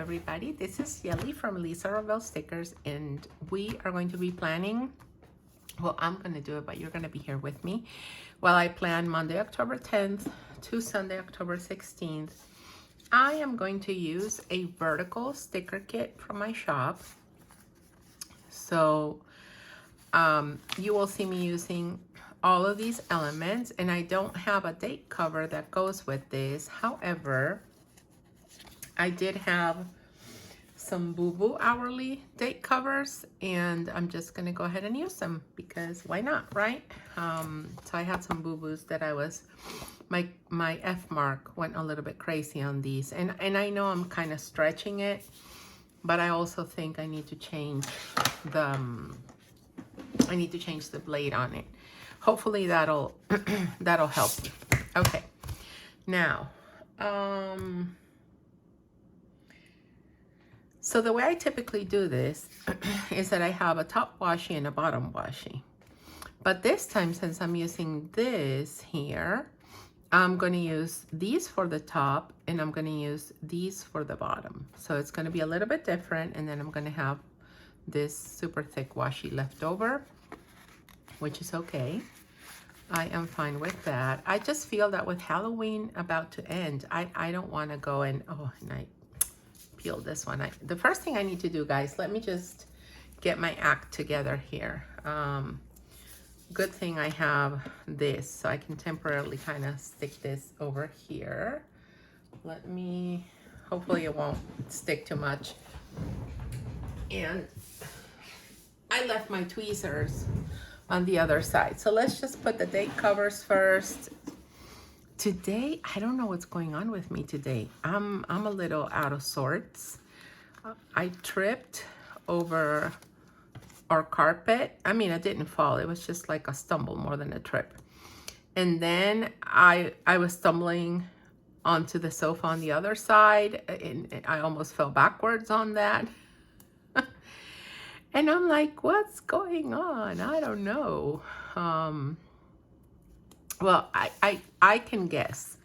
everybody, this is Yelly from Lisa Ravel Stickers, and we are going to be planning, well, I'm going to do it, but you're going to be here with me while I plan Monday, October 10th to Sunday, October 16th. I am going to use a vertical sticker kit from my shop. So you will see me using all of these elements, and I don't have a date cover that goes with this. However, I did have some Boo Boo hourly date covers, and I'm just gonna go ahead and use them because why not, right? So I had some Boo Boos that I was, my F mark went a little bit crazy on these, and I know I'm kind of stretching it, but I also think I need to change the blade on it. Hopefully that'll that'll help me. Okay, now so the way I typically do this is that I have a top washi and a bottom washi. But this time, since I'm using this here, I'm going to use these for the top and I'm going to use these for the bottom. So it's going to be a little bit different, and then I'm going to have this super thick washi left over, which is okay. I am fine with that. I just feel that with Halloween about to end, I don't want to go and, oh, and I peel this one. The first thing I need to do, guys, let me just get my act together here. Good thing I have this, so I can temporarily kind of stick this over here. Let me, hopefully it won't stick too much. And I left my tweezers on the other side. So let's just put the date covers first. Today, I don't know what's going on with me today. I'm a little out of sorts. I tripped over our carpet. I mean, I didn't fall. It was just like a stumble more than a trip. And then I was stumbling onto the sofa on the other side, and I almost fell backwards on that. And I'm like, what's going on? I don't know. Well, I can guess.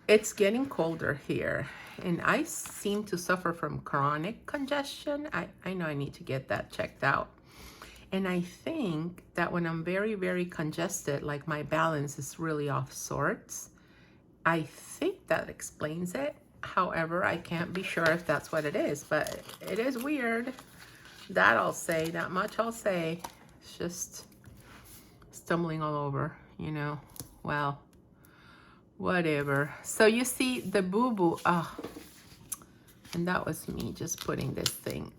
It's getting colder here, and I seem to suffer from chronic congestion. I know I need to get that checked out. And I think that when I'm very, very congested, like my balance is really off sorts, I think that explains it. However, I can't be sure if that's what it is, but it is weird. That I'll say, that much I'll say. It's just stumbling all over, you know. Well, whatever. So you see the Boo Boo, and that was me just putting this thing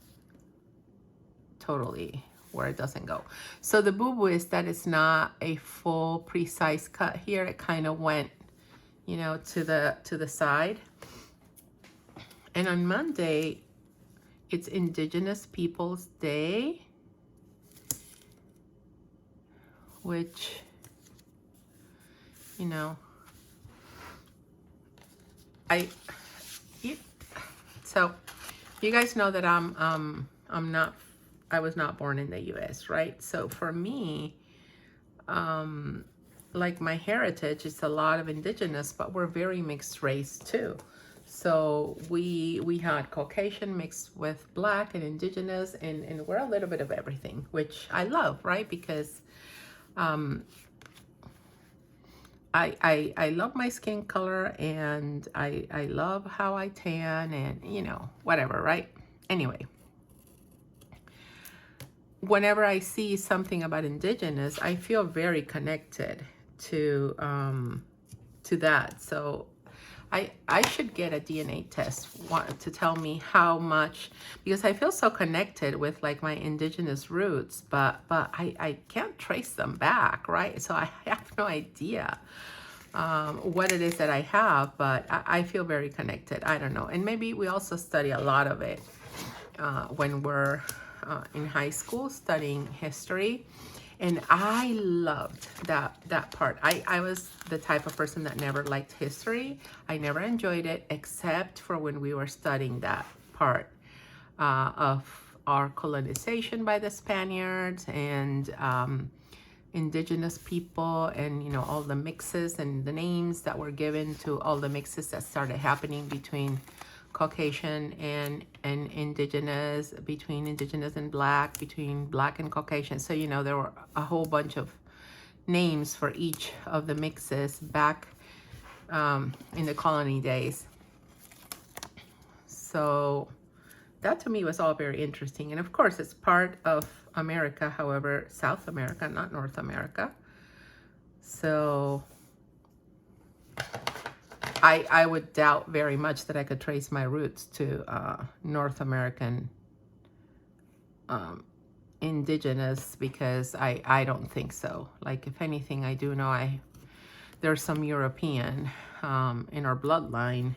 totally where it doesn't go. So the Boo Boo is that it's not a full precise cut here. It kind of went, you know, to the side. And on Monday, it's Indigenous Peoples Day, which, you know, so you guys know that I was not born in the US, right? So for me, like my heritage is a lot of Indigenous, but we're very mixed race too. So we had Caucasian mixed with Black and Indigenous, and we're a little bit of everything, which I love, right? Because I love my skin color, and I love how I tan, and you know, whatever, right? Anyway, whenever I see something about Indigenous, I feel very connected to that. So I should get a DNA test to tell me how much, because I feel so connected with like my Indigenous roots, but I can't trace them back, right? So I have no idea what it is that I have, but I feel very connected. I don't know. And maybe we also study a lot of it when we're in high school studying history. And I loved that part. I was the type of person that never liked history. I never enjoyed it, except for when we were studying that part of our colonization by the Spaniards and Indigenous people, and you know, all the mixes and the names that were given to all the mixes that started happening between Caucasian and indigenous, between indigenous and black, between black and Caucasian. So, you know, there were a whole bunch of names for each of the mixes back in the colony days. So that to me was all very interesting. And of course, it's part of America, however, South America, not North America. So I would doubt very much that I could trace my roots to North American indigenous, because I don't think so. Like, if anything, I do know there's some European in our bloodline,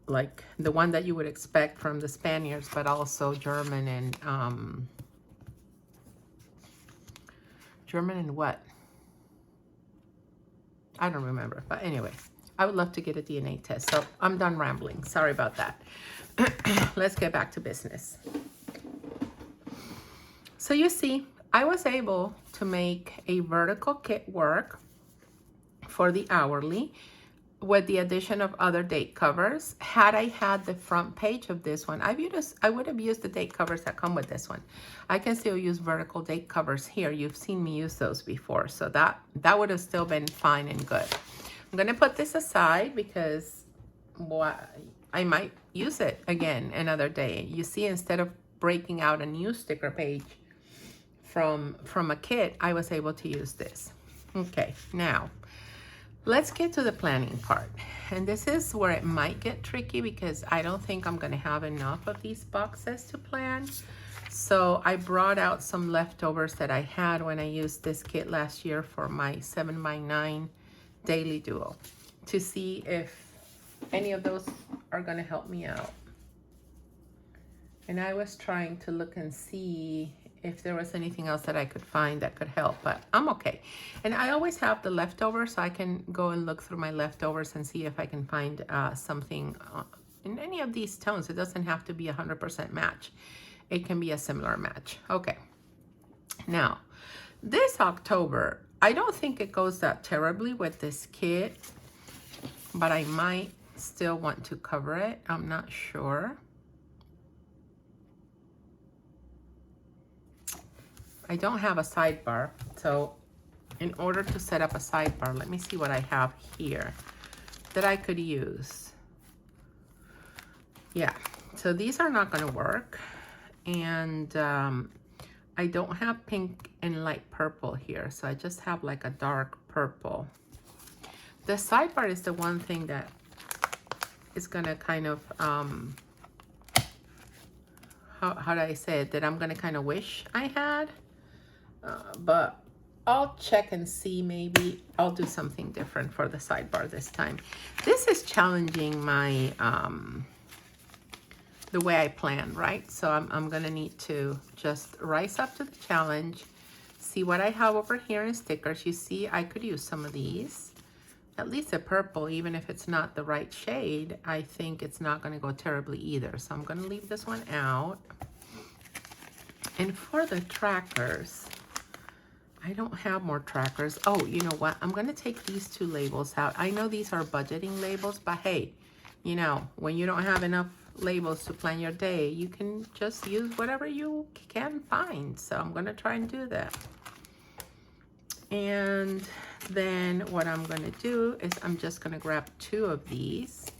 like the one that you would expect from the Spaniards, but also German and what? I don't remember. But anyway, I would love to get a DNA test. So I'm done rambling. Sorry about that. Let's get back to business. So you see, I was able to make a vertical kit work for the hourly with the addition of other date covers. Had I had the front page of this one, I would have used the date covers that come with this one. I can still use vertical date covers here. You've seen me use those before, so that would have still been fine and good. I'm gonna put this aside because, boy, I might use it again another day. You see, instead of breaking out a new sticker page from a kit, I was able to use this. Okay, now let's get to the planning part. And this is where it might get tricky because I don't think I'm gonna have enough of these boxes to plan. So I brought out some leftovers that I had when I used this kit last year for my 7x9 daily duo, to see if any of those are gonna help me out. And I was trying to look and see if there was anything else that I could find that could help, but I'm okay. And I always have the leftovers, so I can go and look through my leftovers and see if I can find something in any of these tones. It doesn't have to be 100% match. It can be a similar match. Okay. Now, this October, I don't think it goes that terribly with this kit, but I might still want to cover it. I'm not sure. I don't have a sidebar, so in order to set up a sidebar, let me see what I have here that I could use. Yeah, so these are not going to work, and I don't have pink and light purple here, so I just have like a dark purple. The sidebar is the one thing that is going to kind of, how do I say it, that I'm going to kind of wish I had. But I'll check and see. Maybe I'll do something different for the sidebar this time. This is challenging my the way I plan, right? So I'm gonna need to just rise up to the challenge, see what I have over here in stickers. You see, I could use some of these, at least a purple, even if it's not the right shade. I think it's not gonna go terribly either, so I'm gonna leave this one out. And for the trackers, I don't have more trackers. Oh, you know what? I'm going to take these two labels out. I know these are budgeting labels, but hey, you know, when you don't have enough labels to plan your day, you can just use whatever you can find. So I'm going to try and do that. And then what I'm going to do is I'm just going to grab two of these.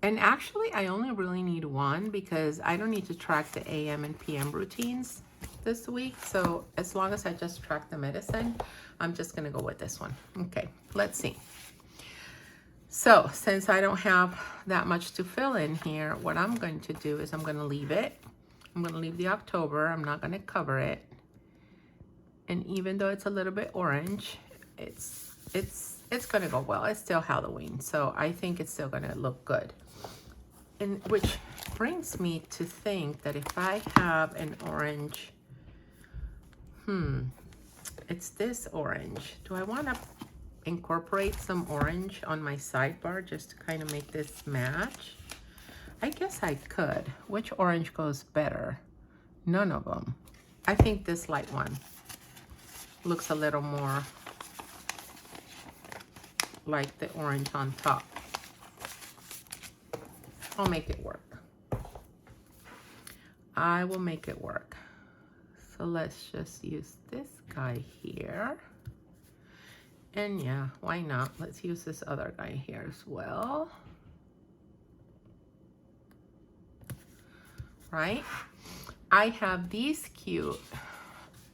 And actually, I only really need one because I don't need to track the AM and PM routines this week. So as long as I just track the medicine, I'm just gonna go with this one. Okay, let's see. So since I don't have that much to fill in here, what I'm going to do is I'm gonna leave it. I'm gonna leave the October. I'm not gonna cover it. And even though it's a little bit orange, it's gonna go well. It's still Halloween, so I think it's still gonna look good. And which brings me to think that if I have an orange, it's this orange. Do I want to incorporate some orange on my sidebar just to kind of make this match? I guess I could. Which orange goes better? None of them. I think this light one looks a little more like the orange on top. I'll make it work. I will make it work. So let's just use this guy here. And yeah, why not? Let's use this other guy here as well. Right? I have these cute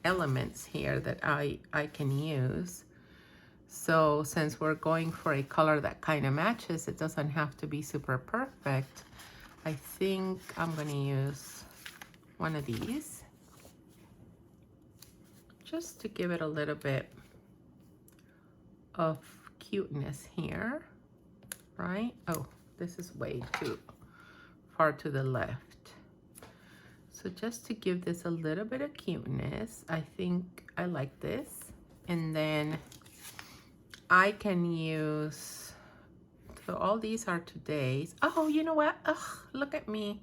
elements here that I can use. So since we're going for a color that kind of matches, it doesn't have to be super perfect. I think I'm going to use one of these just to give it a little bit of cuteness here, right? Oh, this is way too far to the left. So just to give this a little bit of cuteness, I think I like this. And then I can use, so all these are today's. Oh, you know what? Ugh, look at me.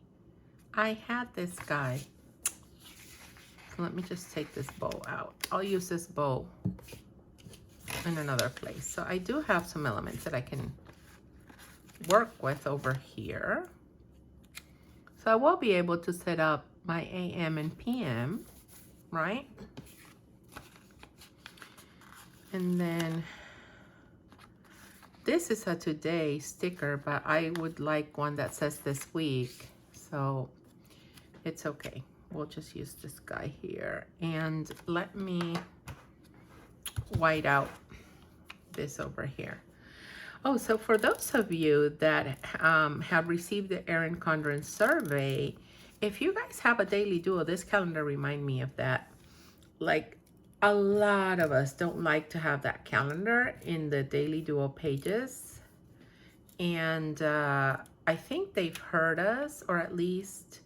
I had this guy. So let me just take this bow out. I'll use this bow in another place. So I do have some elements that I can work with over here. So I will be able to set up my AM and PM, right? And then this is a today sticker, but I would like one that says this week. So it's okay. We'll just use this guy here. And let me white out this over here. Oh, so for those of you that have received the Erin Condren survey, if you guys have a daily duo, this calendar remind me of that. Like, a lot of us don't like to have that calendar in the daily duo pages. And I think they've heard us, or at least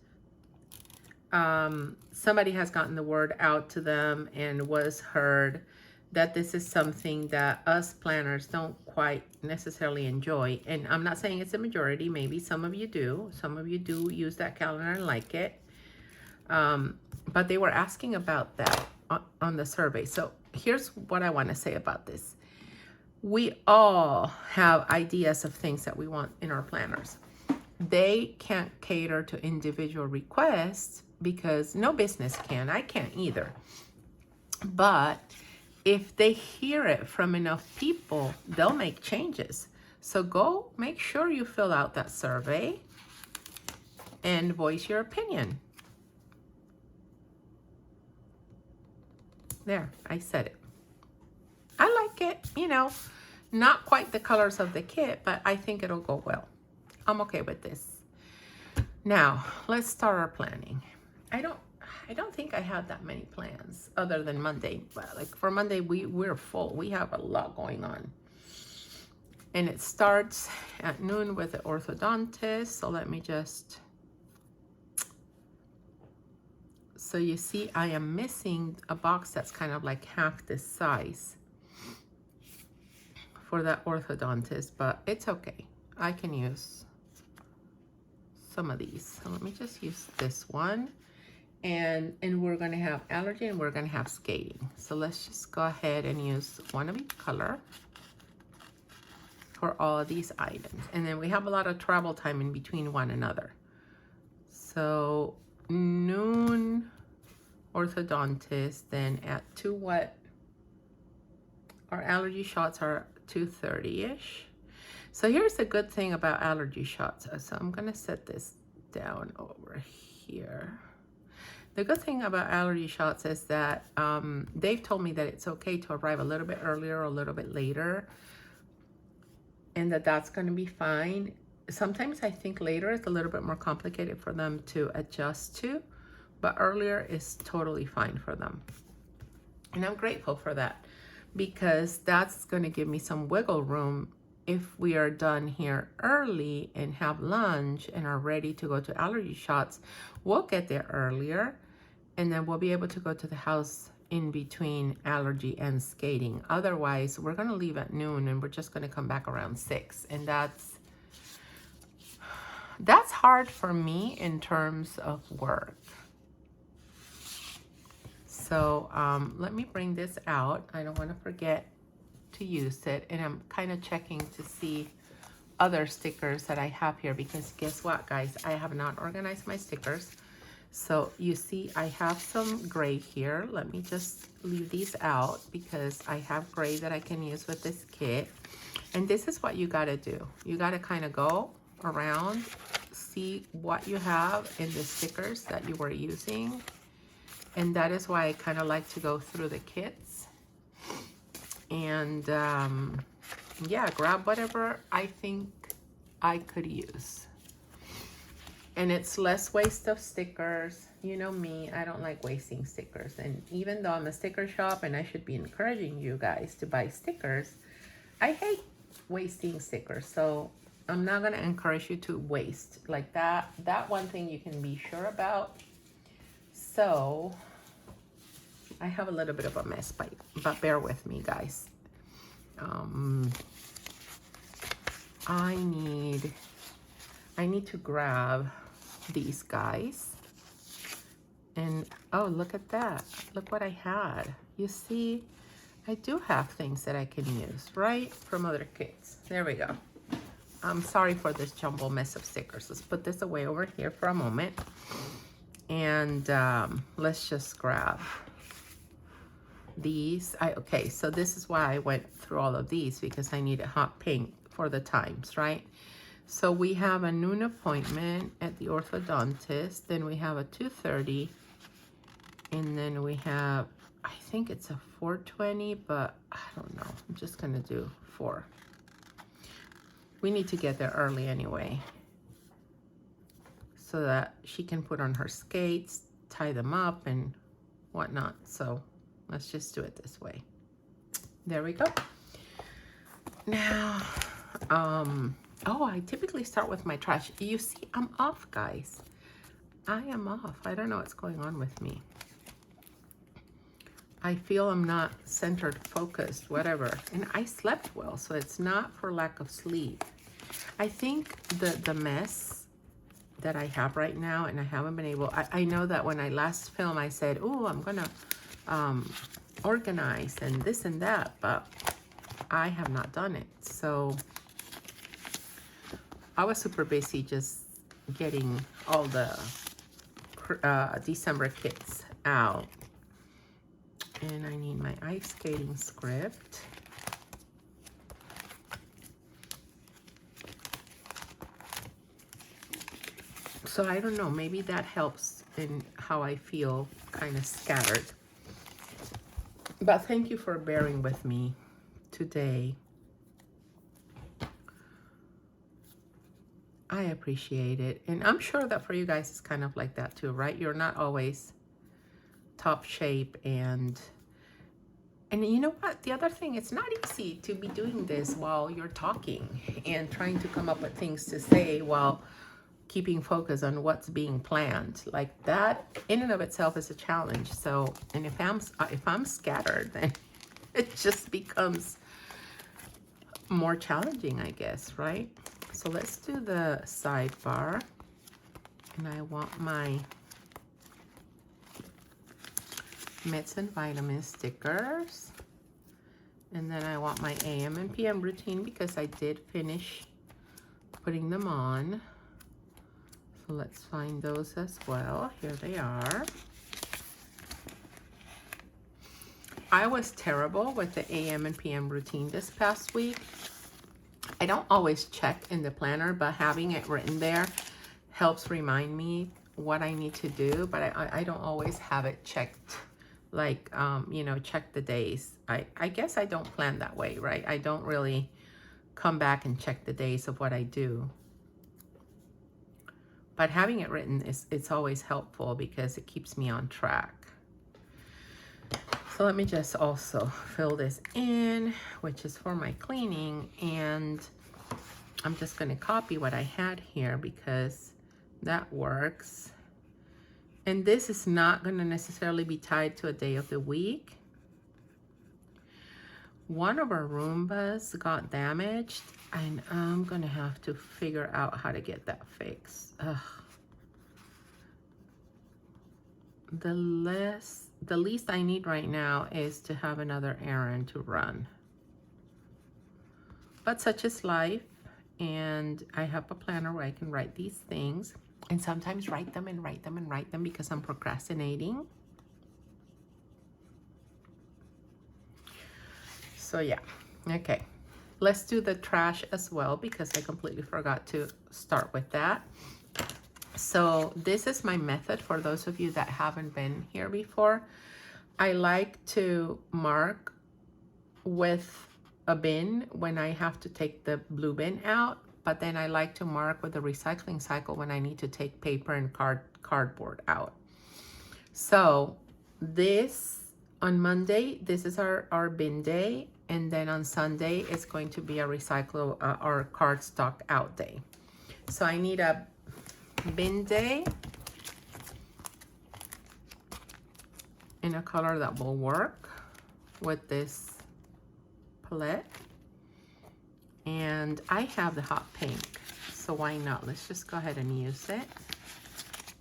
somebody has gotten the word out to them and was heard that this is something that us planners don't quite necessarily enjoy. And I'm not saying it's a majority. Maybe some of you do. Some of you do use that calendar and like it. But they were asking about that on the survey. So here's what I want to say about this. We all have ideas of things that we want in our planners. They can't cater to individual requests because no business can. I can't either. But if they hear it from enough people, they'll make changes. So go make sure you fill out that survey and voice your opinion. There, I said it. I like it, you know, not quite the colors of the kit, but I think it'll go well. I'm okay with this. Now, let's start our planning. I don't think I have that many plans other than Monday. But like for Monday, we're full. We have a lot going on. And it starts at noon with the orthodontist. So let me just... So you see, I am missing a box that's kind of like half this size for that orthodontist, but it's okay. I can use some of these. So let me just use this one. And we're going to have allergy and we're going to have skating. So let's just go ahead and use one of each color for all of these items. And then we have a lot of travel time in between one another. So noon orthodontist, then at 2 what? Our allergy shots are 2:30-ish. So here's the good thing about allergy shots. So I'm going to set this down over here. The good thing about allergy shots is that they've told me that it's okay to arrive a little bit earlier or a little bit later, and that's going to be fine. Sometimes I think later is a little bit more complicated for them to adjust to, but earlier is totally fine for them. And I'm grateful for that because that's going to give me some wiggle room. If we are done here early and have lunch and are ready to go to allergy shots, we'll get there earlier and then we'll be able to go to the house in between allergy and skating. Otherwise, we're going to leave at noon and we're just going to come back around 6. And that's hard for me in terms of work. So let me bring this out. I don't want to forget to use it, and I'm kind of checking to see other stickers that I have here, because guess what, guys? I have not organized my stickers. So you see I have some gray here. Let me just leave these out because I have gray that I can use with this kit. And this is what you got to do. You got to kind of go around, see what you have in the stickers that you were using. And that is why I kind of like to go through the kits. And yeah, grab whatever I think I could use. And it's less waste of stickers. You know me, I don't like wasting stickers. And even though I'm a sticker shop and I should be encouraging you guys to buy stickers, I hate wasting stickers. So I'm not gonna encourage you to waste like that. That one thing you can be sure about. So I have a little bit of a mess, but bear with me, guys. I need to grab these guys. And oh, look at that. Look what I had. You see, I do have things that I can use, right? From other kits. There we go. I'm sorry for this jumble mess of stickers. Let's put this away over here for a moment. And let's just grab these. Okay, so this is why I went through all of these, because I need a hot pink for the times, right? So we have a noon appointment at the orthodontist, then we have a 2:30, and then we have, I think it's a 4:20, but I don't know. I'm just gonna do 4. We need to get there early anyway, so that she can put on her skates, tie them up and whatnot. So let's just do it this way. There we go. Now, oh, I typically start with my trash. You see, I'm off, guys. I am off. I don't know what's going on with me. I feel I'm not centered, focused, whatever. And I slept well, so it's not for lack of sleep. I think the mess that I have right now, and I haven't been able, I know that when I last filmed, I said, oh, I'm gonna organize and this and that, but I have not done it. So I was super busy just getting all the December kits out. And I need my ice skating script. So I don't know, maybe that helps in how I feel kind of scattered. But thank you for bearing with me today. I appreciate it. And I'm sure that for you guys it's kind of like that too, right? You're not always top shape, and you know what? The other thing, it's not easy to be doing this while you're talking and trying to come up with things to say while keeping focus on what's being planned. Like that in and of itself is a challenge. So, and if I'm scattered, then it just becomes more challenging, I guess, right? So let's do the sidebar. And I want my Meds and Vitamin stickers. And then I want my AM and PM routine, because I did finish putting them on. So let's find those as well. Here they are. I was terrible with the AM and PM routine this past week. I don't always check in the planner, but having it written there helps remind me what I need to do. But I don't always have it checked, like, you know, check the days. I guess I don't plan that way, right? I don't really come back and check the days of what I do. But having it written, it's always helpful because it keeps me on track. So let me just also fill this in, which is for my cleaning. And I'm just going to copy what I had here because that works. And this is not going to necessarily be tied to a day of the week. One of our Roombas got damaged, and I'm going to have to figure out how to get that fixed. Ugh. The least I need right now is to have another errand to run. But such is life, and I have a planner where I can write these things, and sometimes write them and write them and write them because I'm procrastinating. So yeah, okay. Let's do the trash as well because I completely forgot to start with that. So this is my method for those of you that haven't been here before. I like to mark with a bin when I have to take the blue bin out, but then I like to mark with the recycling cycle when I need to take paper and cardboard out. So this, on Monday, this is our bin day, and then on Sunday it's going to be a recycle or cardstock out day. So I need a bin day in a color that will work with this palette, and I have the hot pink, so why not? Let's just go ahead and use it.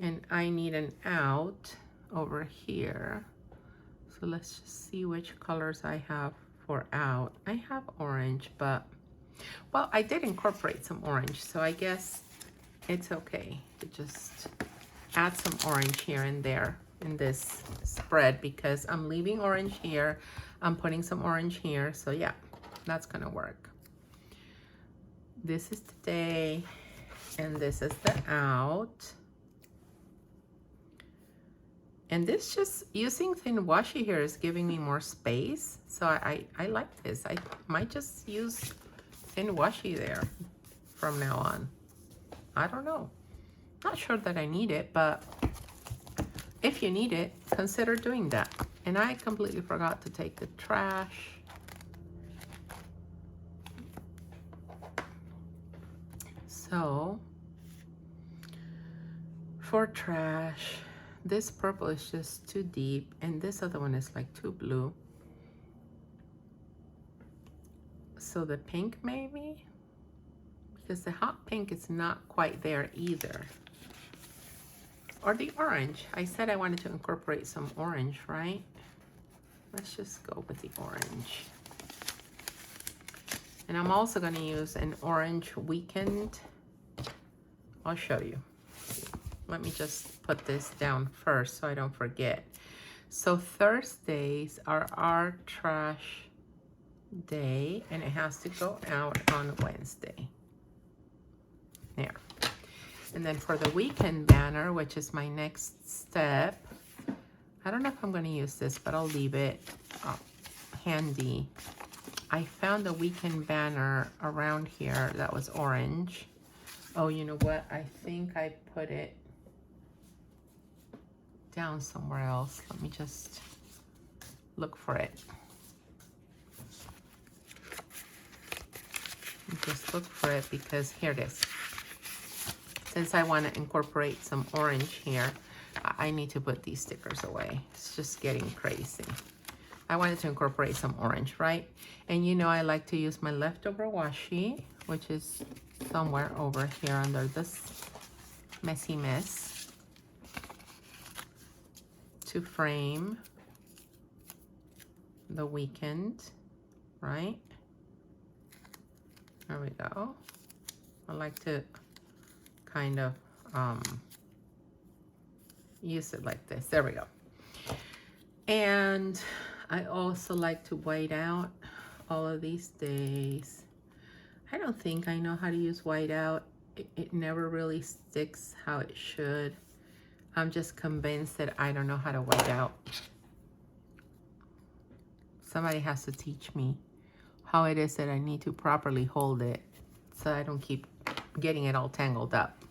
And I need an out over here, so let's just see which colors I have for out. I have orange, but well, I did incorporate some orange, so I guess it's okay to just add some orange here and there in this spread because I'm leaving orange here, I'm putting some orange here, so yeah, that's gonna work. This is the day and this is the out. And this, just using thin washi here is giving me more space, so I like this. I might just use thin washi there from now on. I don't know, not sure that I need it, but if you need it, consider doing that. And I completely forgot to take the trash. So for trash, this purple is just too deep, and this other one is like too blue. So the pink maybe, because the hot pink is not quite there either. Or the orange. I said I wanted to incorporate some orange, right? Let's just go with the orange. And I'm also going to use an orange weekend. I'll show you. Let me just put this down first so I don't forget. So Thursdays are our trash day, and it has to go out on Wednesday. There. And then for the weekend banner, which is my next step, I don't know if I'm going to use this, but I'll leave it handy. I found a weekend banner around here that was orange. Oh, you know what? I think I put it down somewhere else. Let me just look for it. Just look for it because here it is. Since I want to incorporate some orange here, I need to put these stickers away. It's just getting crazy. I wanted to incorporate some orange, right? And you know I like to use my leftover washi, which is somewhere over here under this messy mess, to frame the weekend, right? There we go. I like to kind of use it like this. There we go. And I also like to white out all of these days. I don't think I know how to use white out. It never really sticks how it should. I'm just convinced that I don't know how to white out. Somebody has to teach me how it is that I need to properly hold it so I don't keep getting it all tangled up.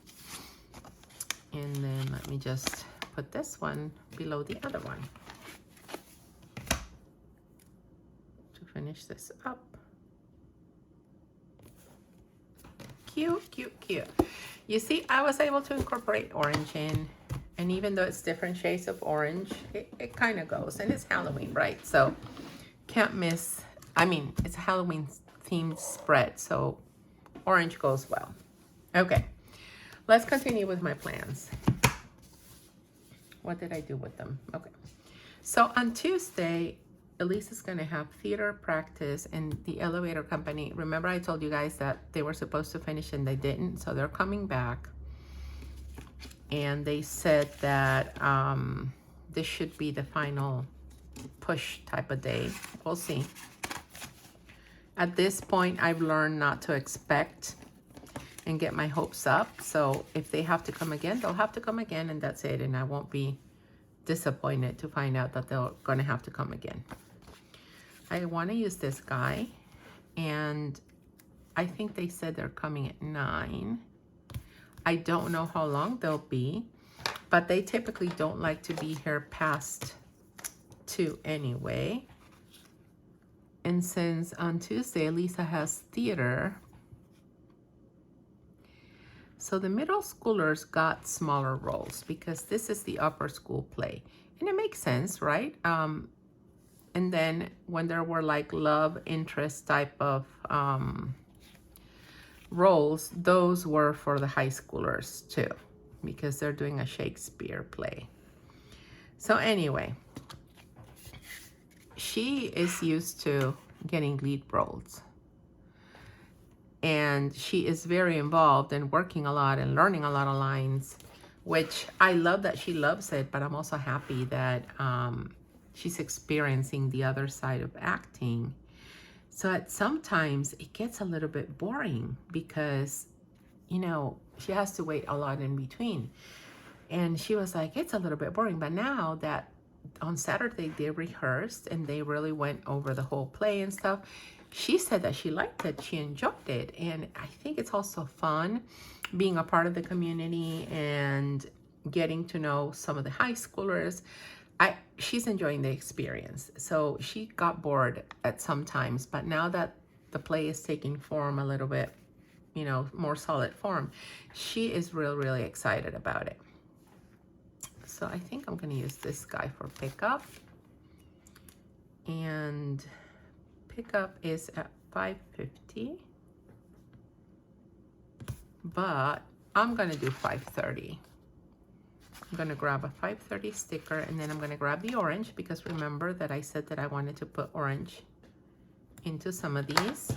And then let me just put this one below the other one to finish this up. Cute, cute, cute. You see, I was able to incorporate orange in, and even though it's different shades of orange, it kind of goes, and it's Halloween, right? So can't miss. I mean, it's a Halloween themed spread, so orange goes well. Okay, let's continue with my plans. What did I do with them? Okay, so on Tuesday, Elisa's gonna have theater practice and the elevator company. Remember I told you guys that they were supposed to finish and they didn't, so they're coming back. And they said that this should be the final push type of day. We'll see. At this point, I've learned not to expect and get my hopes up. So if they have to come again, they'll have to come again, and that's it. And I won't be disappointed to find out that they're going to have to come again. I want to use this guy, and I think they said they're coming at 9. I don't know how long they'll be, but they typically don't like to be here past 2 anyway. And since on Tuesday, Lisa has theater, so the middle schoolers got smaller roles because this is the upper school play. And it makes sense, right? And then when there were like love interest type of roles, those were for the high schoolers too, because they're doing a Shakespeare play. So anyway, she is used to getting lead roles. And she is very involved and working a lot and learning a lot of lines, which I love that she loves it, but I'm also happy that she's experiencing the other side of acting. So at sometimes it gets a little bit boring because, you know, she has to wait a lot in between. And she was like, it's a little bit boring. But now that on Saturday they rehearsed and they really went over the whole play and stuff, she said that she liked it, she enjoyed it. And I think it's also fun being a part of the community and getting to know some of the high schoolers. She's enjoying the experience. So she got bored at some times, but now that the play is taking form a little bit, you know, more solid form, she is really excited about it. So I think I'm gonna use this guy for pickup. And pickup is at 550, but I'm gonna do 530. I'm gonna grab a 530 sticker, and then I'm gonna grab the orange, because remember that I said that I wanted to put orange into some of these.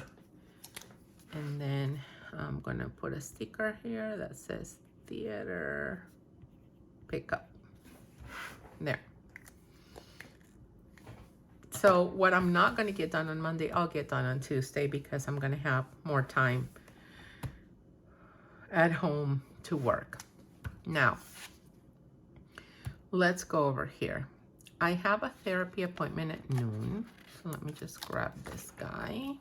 And then I'm gonna put a sticker here that says theater pickup. There. So what I'm not going to get done on Monday, I'll get done on Tuesday, because I'm going to have more time at home to work. Now, let's go over here. I have a therapy appointment at noon. So let me just grab this guy.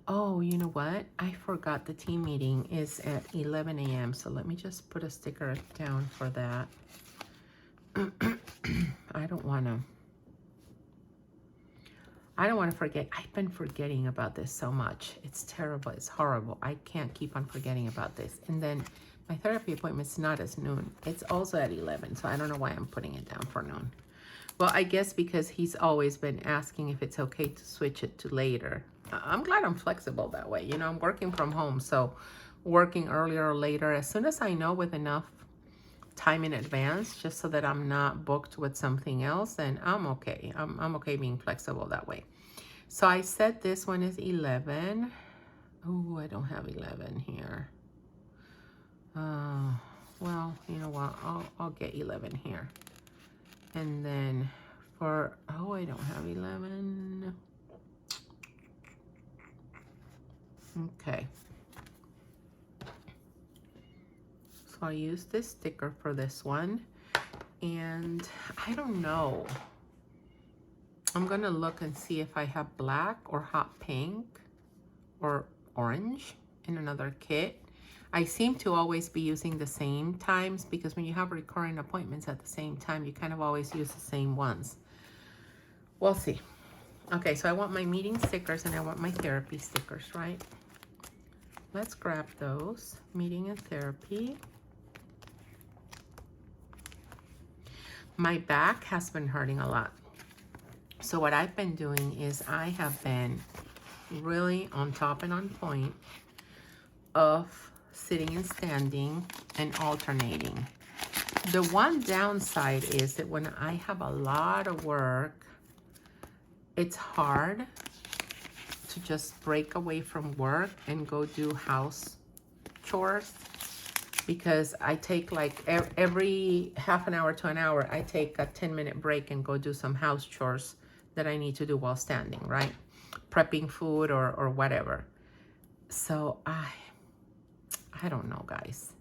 Oh, you know what? I forgot the team meeting is at 11 a.m. So let me just put a sticker down for that. I don't want to forget. I've been forgetting about this so much. It's terrible. It's horrible. I can't keep on forgetting about this. And then my therapy appointment's not at noon. It's also at 11. So I don't know why I'm putting it down for noon. Well, I guess because he's always been asking if it's okay to switch it to later. I'm glad I'm flexible that way. You know, I'm working from home. So working earlier or later, as soon as I know with enough time in advance, just so that I'm not booked with something else, then I'm okay. I'm okay being flexible that way. So I said this one is 11. Oh, I don't have 11 here. Well, you know what? I'll get 11 here. And then for, oh, I don't have 11. Okay. So I'll use this sticker for this one. And I don't know. I'm going to look and see if I have black or hot pink or orange in another kit. I seem to always be using the same times, because when you have recurring appointments at the same time, you kind of always use the same ones. We'll see. Okay, so I want my meeting stickers and I want my therapy stickers, right? Let's grab those. Meeting and therapy. My back has been hurting a lot. So what I've been doing is I have been really on top and on point of sitting and standing and alternating. The one downside is that when I have a lot of work, it's hard to just break away from work and go do house chores, because I take like every half an hour to an hour, I take a 10-minute break and go do some house chores that I need to do while standing, right? Prepping food or whatever. So I don't know, guys.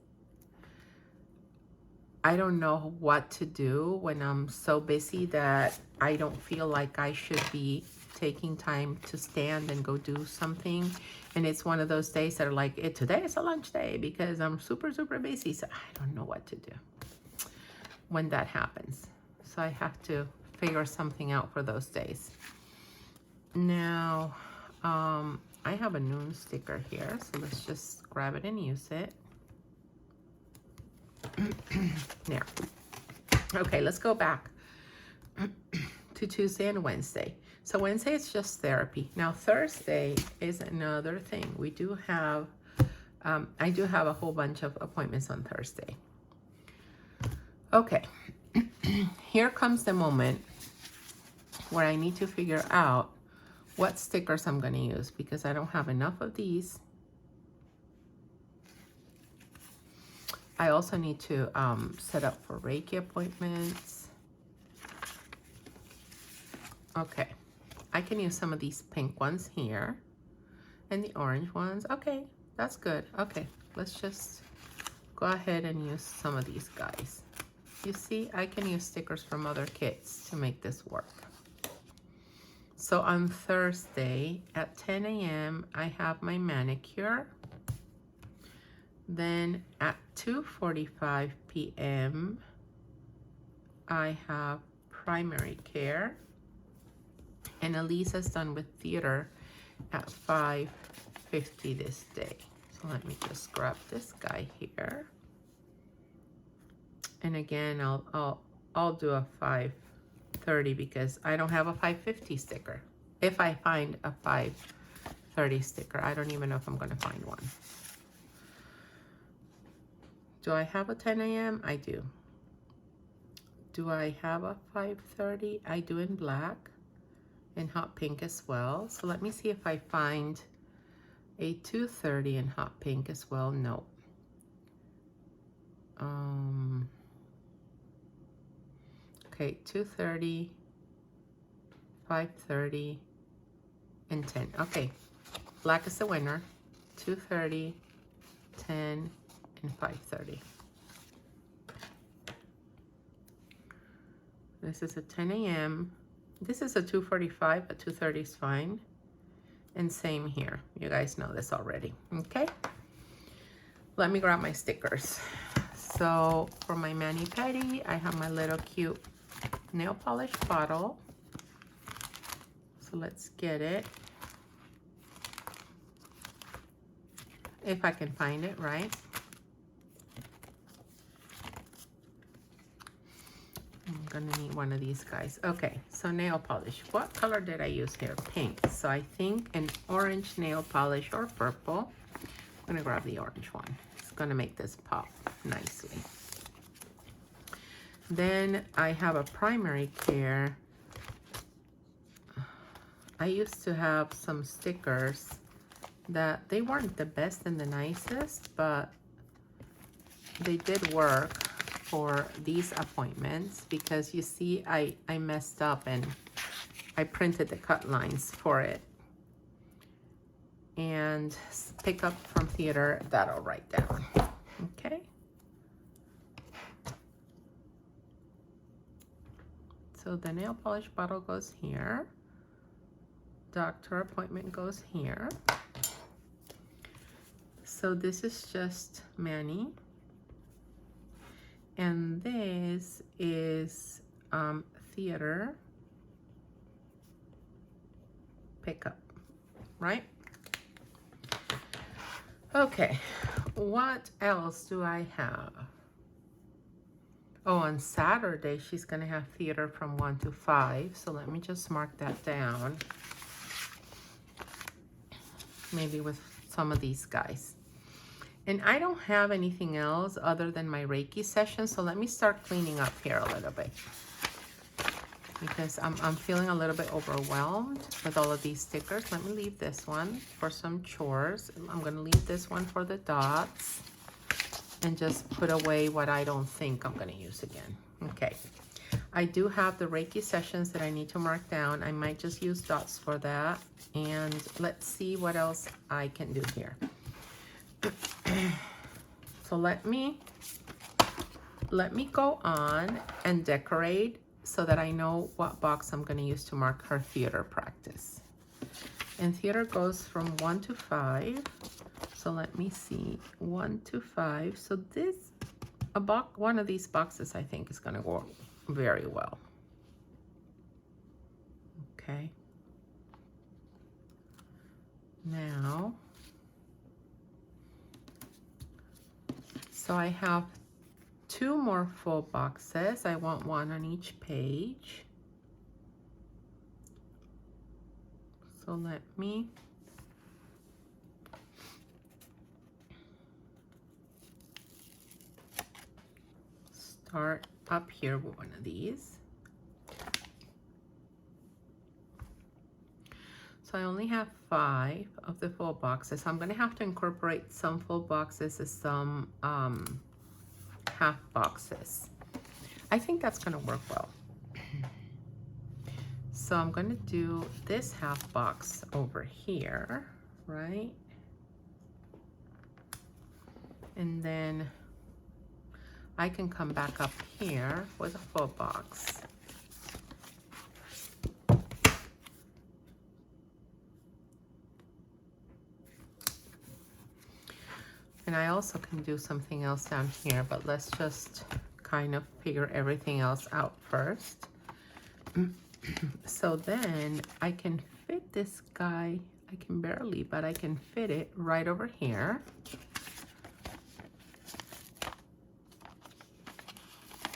I don't know what to do when I'm so busy that I don't feel like I should be taking time to stand and go do something. And it's one of those days that are like, today is a lunch day because I'm super, super busy. So I don't know what to do when that happens. So I have to figure something out for those days. Now, I have a noon sticker here. So let's just grab it and use it. There. Okay, let's go back to Tuesday and Wednesday. So Wednesday is just therapy. Now Thursday is another thing. We do have, I do have a whole bunch of appointments on Thursday. Okay, here comes the moment where I need to figure out what stickers I'm going to use, because I don't have enough of these. I also need to set up for Reiki appointments. Okay, I can use some of these pink ones here and the orange ones. Okay, that's good. Okay, let's just go ahead and use some of these guys. You see, I can use stickers from other kits to make this work. So on Thursday at 10 a.m., I have my manicure. Then at 2:45 p.m., I have primary care. And Elisa's done with theater at 5:50 this day. So let me just grab this guy here. And again, I'll do a 5:30 because I don't have a 5:50 sticker. If I find a 5:30 sticker, I don't even know if I'm going to find one. Do I have a 10 a.m.? I do. Do I have a 5:30? I do in black and hot pink as well. So let me see if I find a 2:30 in hot pink as well. No. Okay, 2:30, 5:30, and 10. Okay, black is the winner. 2:30, 10, and 5:30. This is a 10 a.m. This is a 2:45, but 2:30 is fine. And same here. You guys know this already. Okay. Let me grab my stickers. So for my mani-pedi, I have my little cute nail polish bottle. So let's get it. If I can find it, right? I'm gonna need one of these guys. Okay, so nail polish. What color did I use here? Pink. So I think an orange nail polish or purple. I'm gonna grab the orange one. It's gonna make this pop nicely. Then I have a primary care. I used to have some stickers that they weren't the best and the nicest, but they did work for these appointments, because you see I messed up and I printed the cut lines for it. And pick up from theater, that I'll write down. Okay. So the nail polish bottle goes here. Doctor appointment goes here. So this is just Manny. And this is theater pickup, right? Okay, what else do I have? Oh, on Saturday, she's gonna have theater from 1 to 5. So let me just mark that down. Maybe with some of these guys. And I don't have anything else other than my Reiki session, so let me start cleaning up here a little bit. Because I'm feeling a little bit overwhelmed with all of these stickers. Let me leave this one for some chores. I'm gonna leave this one for the dots and just put away what I don't think I'm gonna use again. Okay, I do have the Reiki sessions that I need to mark down. I might just use dots for that. And let's see what else I can do here. So let me go on and decorate so that I know what box I'm going to use to mark her theater practice. And theater goes from 1 to 5. So let me see, 1 to 5. So this, one of these boxes I think is going to go very well. Okay. Now, so I have 2 more full boxes. I want 1 on each page. So let me start up here with one of these. So I only have 5 of the full boxes. I'm going to have to incorporate some full boxes as some half boxes. I think that's going to work well. So I'm going to do this half box over here, right? And then I can come back up here with a full box. And I also can do something else down here, but let's just kind of figure everything else out first. So then I can fit this guy, I can barely, but I can fit it right over here.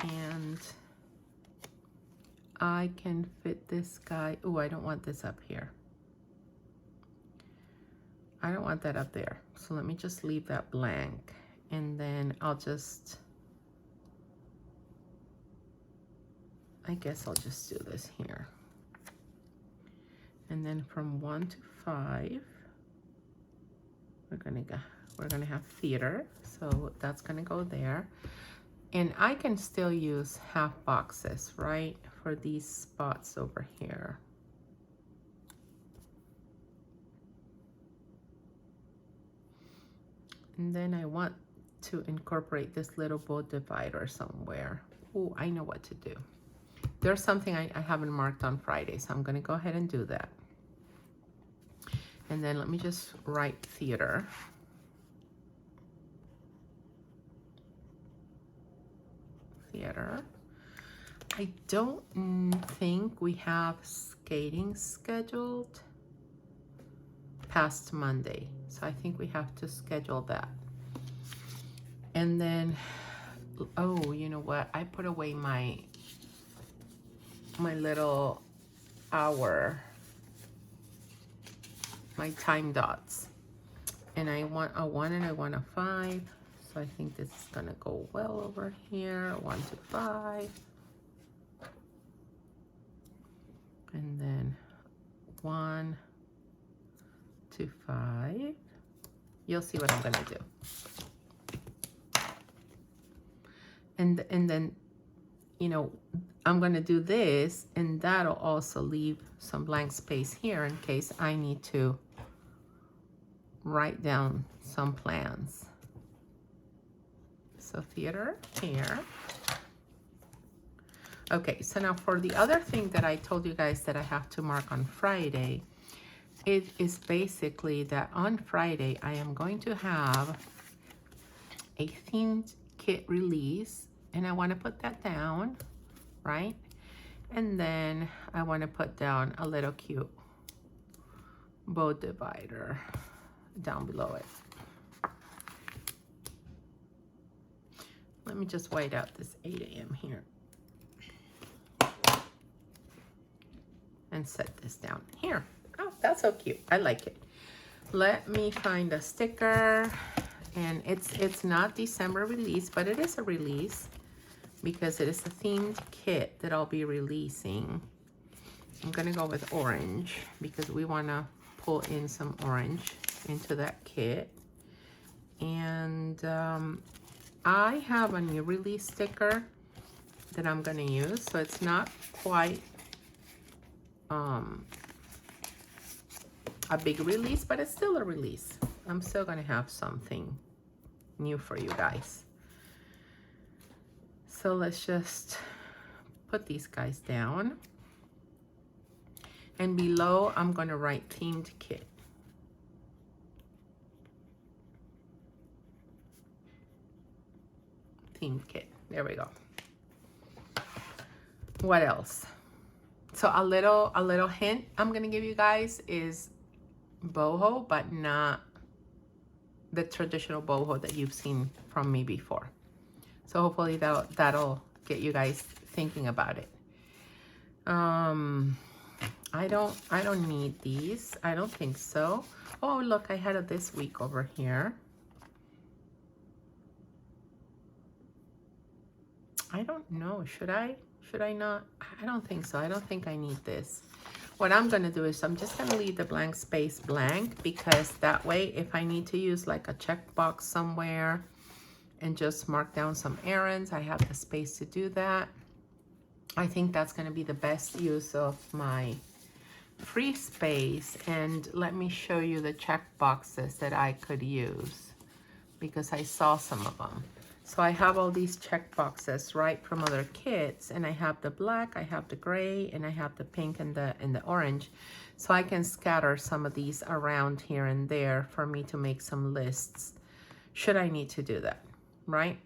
And I can fit this guy, oh, I don't want this up here. I don't want that up there. So let me just leave that blank. And then I'll just, I guess I'll just do this here. And then from 1 to 5, we're gonna have theater. So that's gonna go there. And I can still use half boxes, right? For these spots over here. And then I want to incorporate this little bow divider somewhere. Oh, I know what to do. There's something I haven't marked on Friday, so I'm gonna go ahead and do that. And then let me just write theater. Theater. I don't think we have skating scheduled past Monday. So I think we have to schedule that. And then, oh, you know what? I put away my little hour, my time dots. And I want a 1 and I want a 5. So I think this is gonna go well over here, 1 to 5. And then 1 to 5. You'll see what I'm gonna do. And then, you know, I'm gonna do this, and that'll also leave some blank space here in case I need to write down some plans. So theater here. Okay, so now for the other thing that I told you guys that I have to mark on Friday, it is basically that on Friday I am going to have a themed kit release, and I want to put that down, right? And then I want to put down a little cute bow divider down below it. Let me just white out this 8 a.m. here and set this down here. Oh, that's so cute. I like it. Let me find a sticker And it's not December release, but it is a release because it is a themed kit that I'll be releasing. I'm gonna go with orange because we wanna pull in some orange into that kit. And I have a new release sticker that I'm gonna use, so it's not quite a big release, but it's still a release. I'm still gonna have something new for you guys. So let's just put these guys down. And below, I'm gonna write themed kit. Themed kit, there we go. What else? So a little hint I'm gonna give you guys is boho, but not the traditional boho that you've seen from me before. So hopefully that'll get you guys thinking about it. I don't need these. I don't think so. Oh, look, I had it this week over here. I don't know. Should I? Should I not? I don't think so. I don't think I need this. What I'm going to do is I'm just going to leave the blank space blank, because that way if I need to use like a checkbox somewhere and just mark down some errands, I have the space to do that. I think that's going to be the best use of my free space. And let me show you the check boxes that I could use, because I saw some of them. So I have all these check boxes right from other kits, and I have the black, I have the gray, and I have the pink and the orange. So I can scatter some of these around here and there for me to make some lists should I need to do that, right?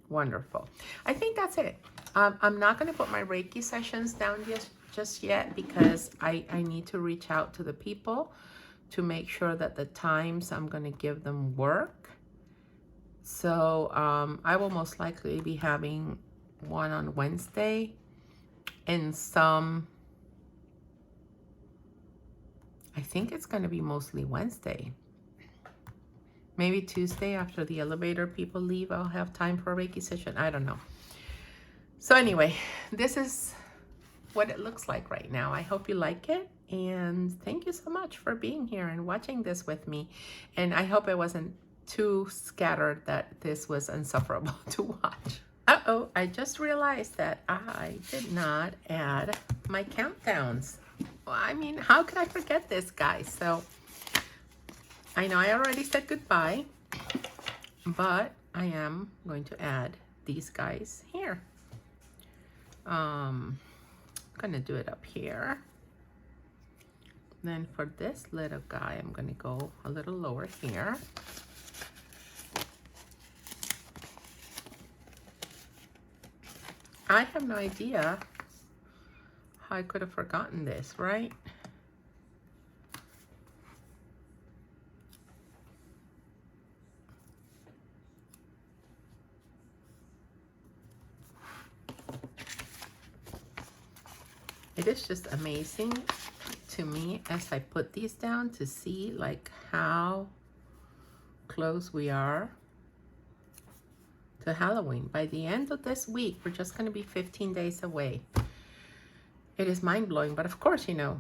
Wonderful. I think that's it. I'm not going to put my Reiki sessions down just yet, because I need to reach out to the people to make sure that the times I'm going to give them work. So I will most likely be having one on Wednesday and some, I think it's going to be mostly Wednesday. Maybe Tuesday after the elevator people leave, I'll have time for a Reiki session. I don't know. So anyway, this is what it looks like right now. I hope you like it. And thank you so much for being here and watching this with me. And I hope it wasn't too scattered that this was insufferable to watch. Uh-oh, I just realized that I did not add my countdowns. Well, I mean, how could I forget this, guys? So I know I already said goodbye, but I am going to add these guys here. I'm gonna do it up here. Then for this little guy, I'm gonna go a little lower here. I have no idea how I could have forgotten this, right? It is just amazing to me as I put these down to see like how close we are to Halloween. By the end of this week, we're just going to be 15 days away. It is mind-blowing, but of course, you know,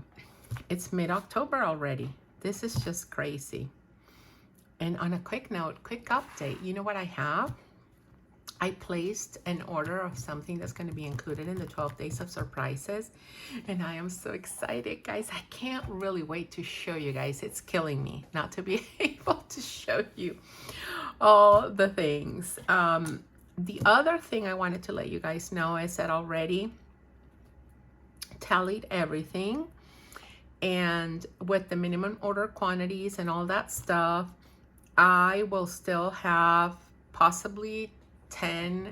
it's mid-October already. This is just crazy. And on a quick note, quick update, you know what I have? I placed an order of something that's going to be included in the 12 Days of Surprises, and I am so excited, guys. I can't really wait to show you guys. It's killing me not to be able to show you all the things. The other thing I wanted to let you guys know is that already tallied everything, and with the minimum order quantities and all that stuff, I will still have possibly 10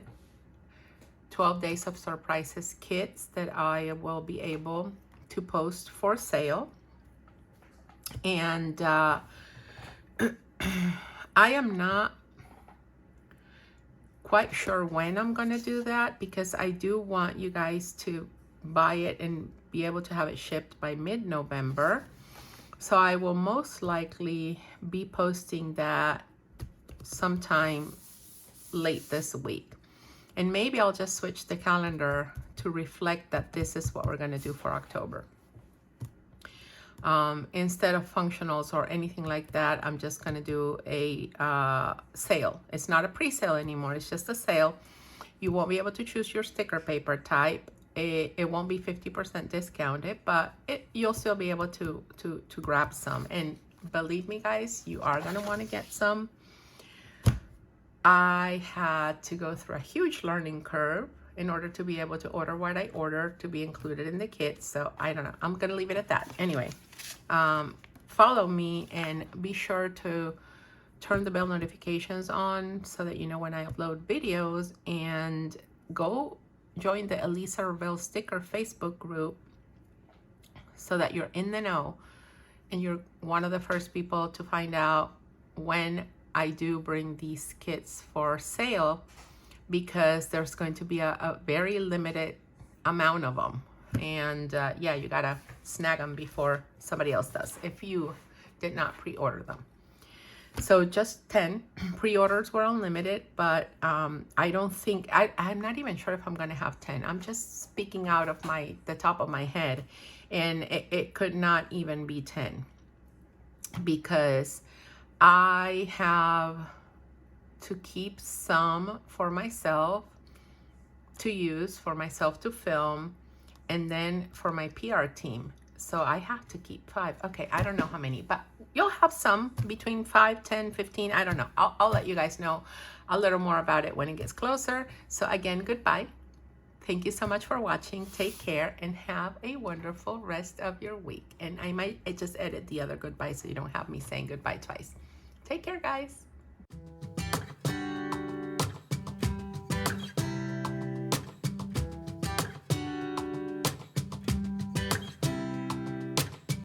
12 Days of Surprises kits that I will be able to post for sale. And I am not quite sure when I'm gonna do that, because I do want you guys to buy it and be able to have it shipped by mid-November. So I will most likely be posting that sometime late this week. And maybe I'll just switch the calendar to reflect that this is what we're going to do for October. Instead of functionals or anything like that, I'm just going to do a sale. It's not a pre-sale anymore. It's just a sale. You won't be able to choose your sticker paper type. It won't be 50% discounted, but you'll still be able to grab some. And believe me, guys, you are going to want to get some. I had to go through a huge learning curve in order to be able to order what I ordered to be included in the kit. So I don't know. I'm going to leave it at that. Anyway, follow me and be sure to turn the bell notifications on so that you know when I upload videos, and go join the Elisa Revelle Sticker Facebook group so that you're in the know and you're one of the first people to find out when I do bring these kits for sale, because there's going to be a very limited amount of them. And yeah, you gotta snag them before somebody else does if you did not pre-order them. So just 10 pre-orders were unlimited, but I don't think, I'm not even sure if I'm gonna have 10. I'm just speaking out of the top of my head, and it could not even be 10, because I have to keep some for myself to use, for myself to film, and then for my PR team. So I have to keep 5. Okay, I don't know how many, but you'll have some between 5, 10, 15. I don't know. I'll let you guys know a little more about it when it gets closer. So again, goodbye. Thank you so much for watching. Take care and have a wonderful rest of your week. And I might just edit the other goodbye so you don't have me saying goodbye twice. Take care, guys.